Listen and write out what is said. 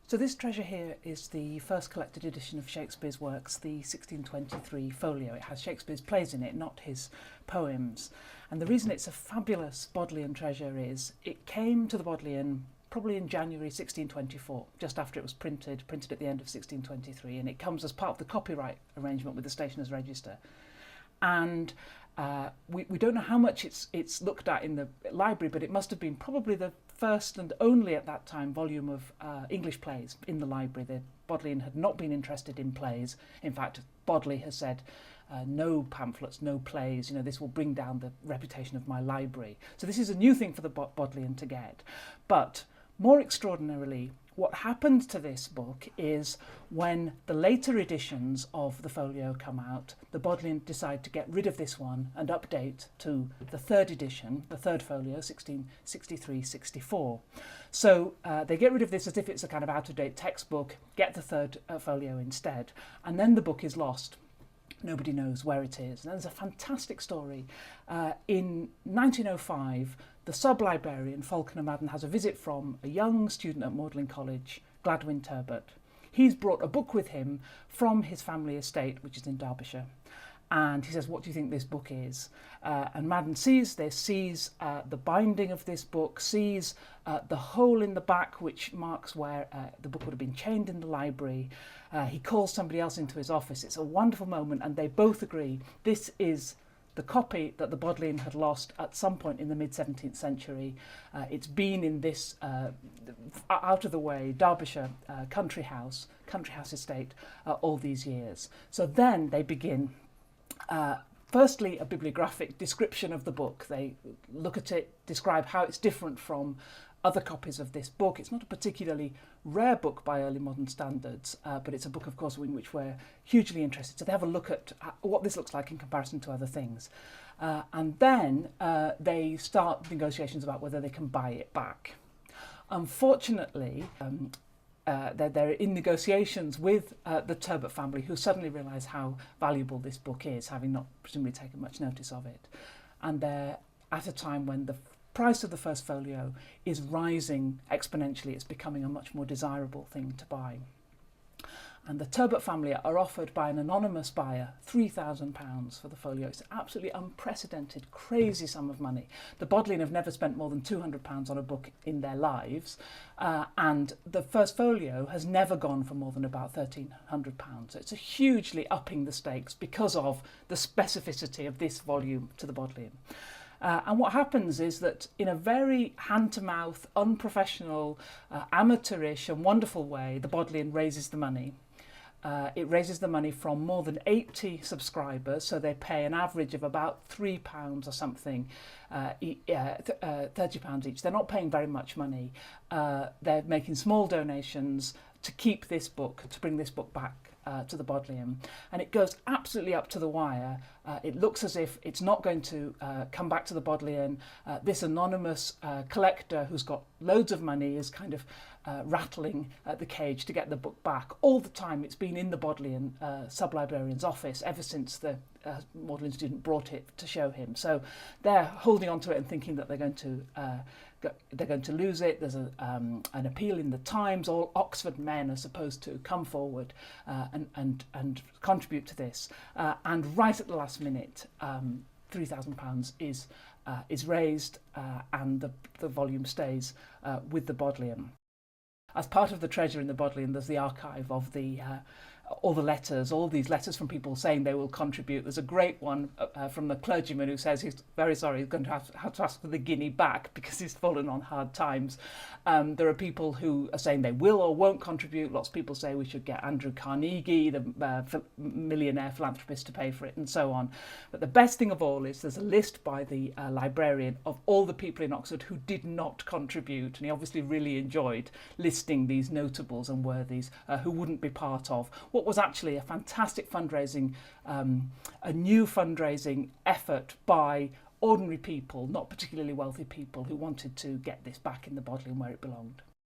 So this treasure here is the first collected edition of Shakespeare's works, the 1623 Folio. It has Shakespeare's plays in it, not his poems. And the reason it's a fabulous Bodleian treasure is it came to the Bodleian probably in January 1624, just after it was printed at the end of 1623, and it comes as part of the copyright arrangement with the Stationers' Register. And we don't know how much it's looked at in the library, but it must have been probably the first and only at that time volume of English plays in the library. The Bodleian had not been interested in plays. In fact, Bodley has said, no pamphlets, no plays, this will bring down the reputation of my library. So this is a new thing for the Bodleian to get. But more extraordinarily, what happens to this book is when the later editions of the Folio come out, the Bodleian decide to get rid of this one and update to the third edition, the third Folio, 1663-64. So they get rid of this as if it's a kind of out-of-date textbook, get the third Folio instead, and then the book is lost. Nobody knows where it is. And there's a fantastic story. In 1905, the sub-librarian, Falconer Madden, has a visit from a young student at Magdalen College, Gladwin Turbot. He's brought a book with him from his family estate, which is in Derbyshire. And he says, what do you think this book is? And Madden sees this, sees the binding of this book, sees the hole in the back, which marks where the book would have been chained in the library. He calls somebody else into his office. It's a wonderful moment, and they both agree this is the copy that the Bodleian had lost at some point in the mid-17th century. It's been in this out-of-the-way Derbyshire country house estate all these years. So then they begin firstly, a bibliographic description of the book. They look at it, describe how it's different from other copies of this book. It's not a particularly rare book by early modern standards, but it's a book, of course, in which we're hugely interested. So they have a look at what this looks like in comparison to other things. And then they start negotiations about whether they can buy it back. Unfortunately, they're in negotiations with the Turbot family, who suddenly realise how valuable this book is, having not presumably taken much notice of it. And they're at a time when the price of the first folio is rising exponentially. It's becoming a much more desirable thing to buy. And the Turbot family are offered by an anonymous buyer £3,000 for the folio. It's an absolutely unprecedented, crazy sum of money. The Bodleian have never spent more than £200 on a book in their lives, and the first folio has never gone for more than about £1,300. So it's a hugely upping the stakes because of the specificity of this volume to the Bodleian. And what happens is that in a very hand-to-mouth, unprofessional, amateurish and wonderful way, the Bodleian raises the money. It raises the money from more than 80 subscribers, so they pay an average of about £3 or something, £30 each. They're not paying very much money. They're making small donations to keep this book, to bring this book back to the Bodleian, and it goes absolutely up to the wire. It looks as if it's not going to come back to the Bodleian. This anonymous collector who's got loads of money is kind of rattling the cage to get the book back. All the time it's been in the Bodleian sub-librarian's office ever since the Magdalen student brought it to show him. So they're holding on to it and thinking that they're going to lose it. There's an appeal in the Times. All Oxford men are supposed to come forward and contribute to this. And right at the last minute, £3,000 is raised, and the volume stays with the Bodleian. As part of the treasure in the Bodleian, there's the archive of all the letters, all these letters from people saying they will contribute. There's a great one from the clergyman who says he's very sorry, he's going to have to ask for the guinea back because he's fallen on hard times. There are people who are saying they will or won't contribute. Lots of people say we should get Andrew Carnegie, the millionaire philanthropist, to pay for it, and so on. But the best thing of all is there's a list by the librarian of all the people in Oxford who did not contribute, and he obviously really enjoyed listing these notables and worthies who wouldn't be part of what was actually a fantastic fundraising, a new fundraising effort by ordinary people, not particularly wealthy people, who wanted to get this back in the Bodleian where it belonged.